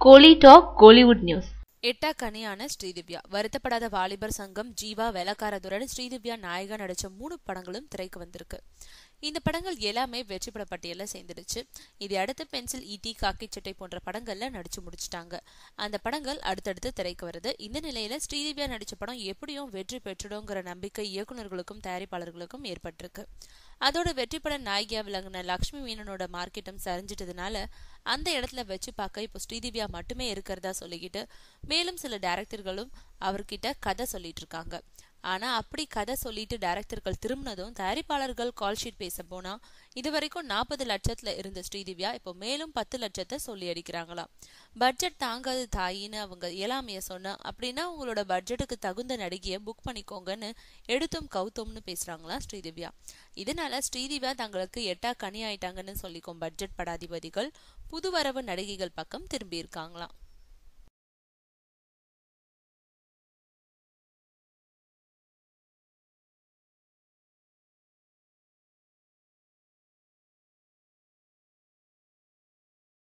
கோலி talk Kollywood news. எட்டா கனியான ஸ்ரீதிவ்யா வருத்தப்படாத வாலிபர் சங்கம், ஜீவா, வேலைக்காரதுடன் ஸ்ரீதிவ்யா நாயகா நடிச்ச 3 படங்களும் திரைக்கு வந்திருக்கு. இந்த படங்கள் எல்லாமே வெற்றி பட பட்டியல சேர்ந்துடுச்சு. இதை அடுத்து பென்சில், ஈட்டி, காக்கி சட்டை போன்ற படங்கள்ல நடிச்சு முடிச்சிட்டாங்க. அந்த படங்கள் அடுத்தடுத்து திரைக்கு வருது. இந்த நிலையில ஸ்ரீதிவ்யா நடிச்ச படம் எப்படியும் வெற்றி பெற்றுடுங்கிற நம்பிக்கை இயக்குநர்களுக்கும் தயாரிப்பாளர்களுக்கும் ஏற்பட்டிருக்கு. அதோட வெற்றி பட நாயகியா விளங்கின லக்ஷ்மி மீனனோட மார்க்கெட்டும் சரிஞ்சிட்டதுனால அந்த இடத்துல வச்சு பார்க்க இப்போ ஸ்ரீதிவ்யா மட்டுமே இருக்கிறதா சொல்லிக்கிட்டு மேலும் சில டைரக்டர்களும் அவர்கிட்ட கதை சொல்லிட்டு இருக்காங்க. ஆனா அப்படி கதை சொல்லிட்டு டைரக்டர்கள் திரும்பினதும் தயாரிப்பாளர்கள் கால் ஷீட் பேச போனா இதுவரைக்கும் 40 லட்சத்துல இருந்த ஸ்ரீதிவ்யா இப்போ மேலும் 10 லட்சத்தை சொல்லி அடிக்கிறாங்களாம். பட்ஜெட் தாங்காது தாயின்னு அவங்க இயலாமைய சொன்னா, அப்படின்னா உங்களோட பட்ஜெட்டுக்கு தகுந்த நடிகையை புக் பண்ணிக்கோங்கன்னு எடுத்தும் கவுத்தோம்னு பேசுறாங்களா ஸ்ரீதிவ்யா. இதனால ஸ்ரீதிவ்யா தங்களுக்கு எட்டா கனி ஆயிட்டாங்கன்னு சொல்லிக்கும் பட்ஜெட் படாதிபதிகள் புதுவரவு நடிகைகள் பக்கம் திரும்பி இருக்காங்களாம்.